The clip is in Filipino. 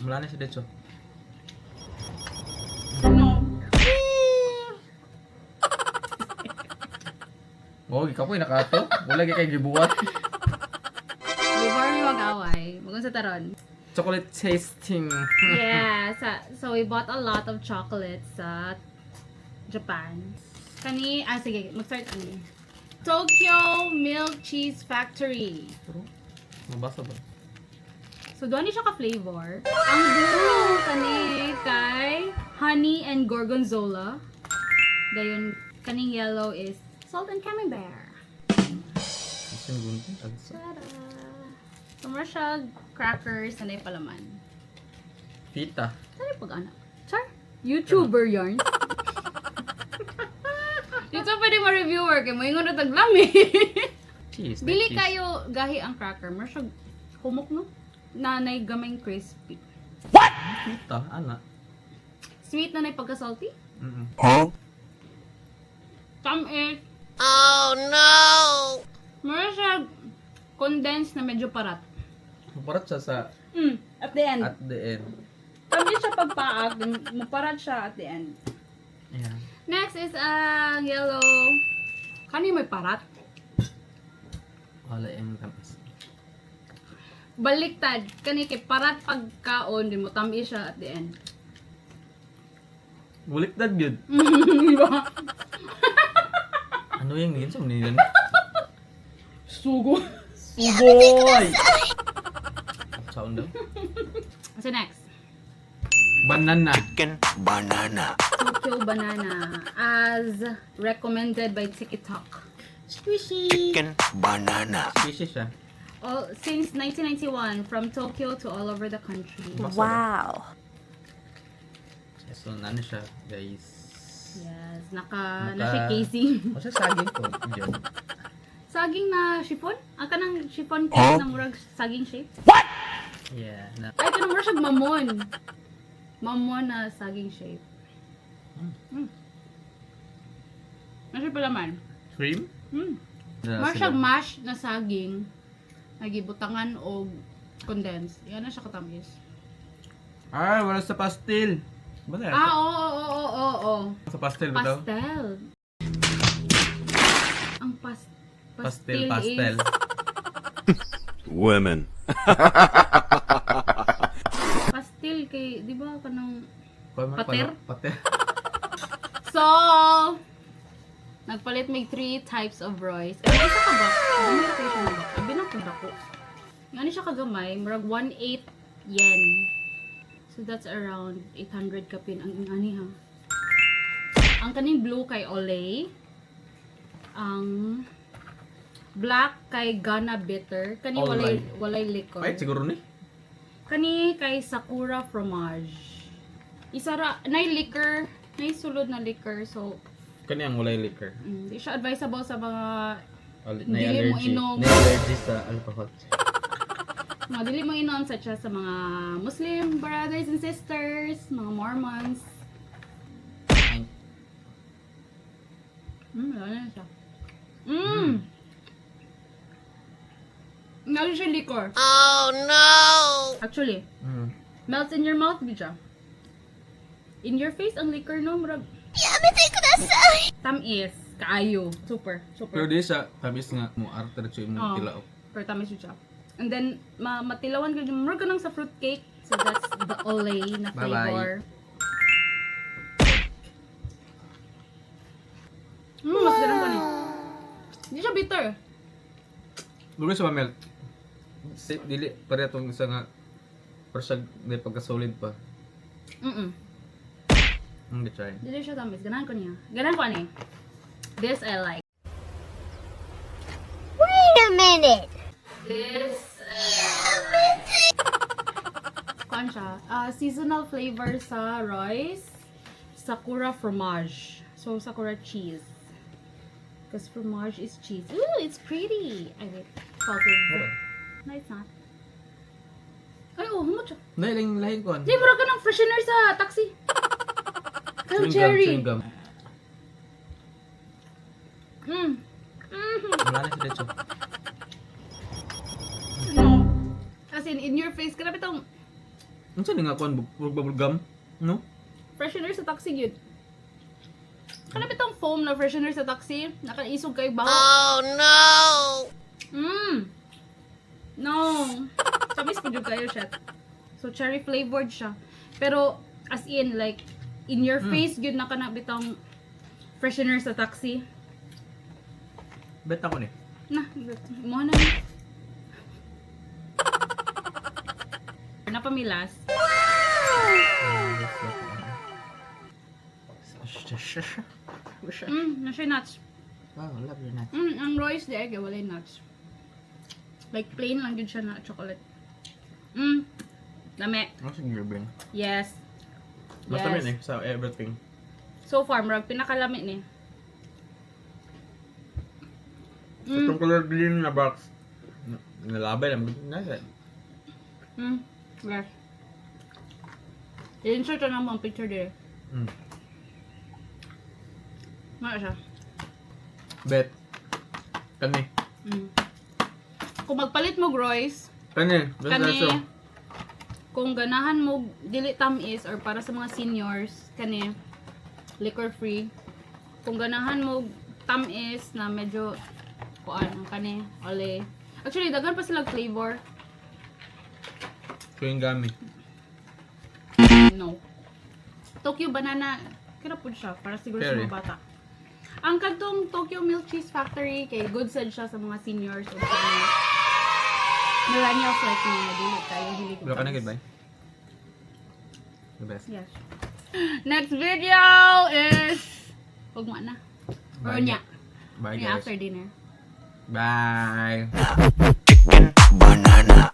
Wala na siya dito. Ano? Oh, ikaw po nakato. Wala kay gibuhat. Before we mag-away, magunsa taron. Chocolate tasting. Yeah, so we bought a lot of chocolates sa Japan. Sige, mag-start kami. Tokyo Milk Cheese Factory. Mabasa ba? So, doon siya ka-flavor. Ang blue kay honey and gorgonzola. Dayon, kaning yellow is salt and camembert. Isin gunting. Agsa. Tada! Commercial crackers na palaman. Pita. Saan yung pag-anak? Char? YouTuber yarn? Dito pwede ma-reviewer kay mo yung na taglami. Cheese. Dili cheese. kayo gahi ang cracker. Masyag humok no? Nanay gamayng crispy. Pita. Ana. Sweet na pagka-salty. Huh? Tamis. Oh no! Masyag condensed na medyo parat. Maparat siya sa At the end. at the end. Tamis siya pagpaak. Maparat siya at the end. Yeah. Next is ang yellow. Kani may parat? Wala yung tamis. Baliktad. Kani kay parat pagkaon. Di mo tamis siya at the end. Buliktad yun. Diba? Ano yung nilin sa manilan? Sugo. Sugoy! Sound daw? So next. Banana. Chicken banana. Tokyo Banana. As recommended by TikTok. Squishy. Chicken banana. Species siya. Since 1991, from Tokyo to all over the country. Wow. So, ano siya, guys? Yes, na Naka- siya casing. O siya saging ko. Diyan. Saging na chiffon? Ang kanang chiffon cake na murag saging shape? Yeah. Na. Ay, kanang murag siyag mamon. Mamon na saging shape. Ano siya pala man? Cream? Murag siyag mash na saging. Nagibutangan o condensed. Yan na siya katamis. Ay, wala sa pastil. Ba na? Oo. Sa pastil ba daw? Pastel. Ang Pastel. is... Women. Pastel kay, di ba kanang... Pater? Pater? Pater. So, nagpalit may 3 types of rice. Ay, isa ka ba? Gamay kayo siya na ba? Abi na po dako. Nga siya kagamay, marag 1/8 yen. So, that's around 800 kapin ang ingani ha. Ang kaning blue kay Olay. Ang black kay Ghana Bitter. Kani Olay. walay liquor. Ay, siguro ni. Kani kay Sakura Fromage. Isara, nay liquor, nay sulod na liquor. So, Kani ang walay liquor. di siya advisable sa mga Nay Dili mo allergy. inom. Nay allergy sa alcohol. dili mo inom such as sa mga Muslim brothers and sisters, mga Mormons. Ay. Wala na siya. Nalo siya liquor. Oh no! Actually, melts in your mouth, bija. In your face, ang liquor no, murag. Yamitay kudasai! Tamis, kaayo. Super. Pero di siya, tamis nga mo arter siya yung Oo. tilaok. Pero tamis siya. And then, matilawan ka dyan. Mura ka nang sa fruit cake. So, that's the Olay na Bye-bye. flavor. Mas ganun pa ni. Hindi siya bitter. Lugar siya ma-melt. Dili, pare itong isa nga, pero siya may pagka-solid pa. Hindi try. Hindi siya tamis. Ganahan ko niya. Ganahan ko ani. This I like. Wait a minute! This, kuan siya. Seasonal flavor sa Royce. Sakura fromage. So, Sakura cheese. Because fromage is cheese. Ooh, it's pretty. Ay, wait. Salted. No, it's not. Ay, oh, humot siya. Lahin ko. Di, mura ka ng freshener sa taxi. Kyle cherry. Chewing gum. Wala na siya dito. No. As in your face. Grabe itong Ano saan nga kuhan? Bubble gum? No? Freshener sa taxi yun. Kanap itong foam na freshener sa taxi. Nakaisog kayo ba? Oh no! No. Tamis po yung kayo siya. So, cherry flavored siya. Pero, as in, like, in your face, yun na kanap itong freshener sa taxi. Bet ako ni. Na, mo na. Napamilas. Na siya nuts. Wow, love your nuts. Ang Royce di ay wala yung nuts. Like plain lang yun siya na chocolate. Dami. Ano sa girbing? Yes. Basta min eh, sa everything. So far, marag pinakalamit ni. Sa itong color green na box, nalabay lang. Nasa. Yes. I-insert ko naman ang picture din. Ano siya? Bet. Kani. Kung magpalit mo, Royce, Kani. kani, kung ganahan mo dili tamis or para sa mga seniors, kani, liquor free. Kung ganahan mo tamis na medyo, kuan, kani, ole. Actually, daghan pa sila flavor. Chewing gummy. No. Tokyo Banana, kira po siya, para siguro sa Cherry. mga bata. Ang kadtong Tokyo Milk Cheese Factory, kay good sad siya sa mga seniors o sa mga millennials like me, na dili kayo, dili ko. Wala ka na good bye. The best. Yes. Next video is huwag mo na. Or Bye, nya. Bye Nya guys. after dinner. Bye. Banana.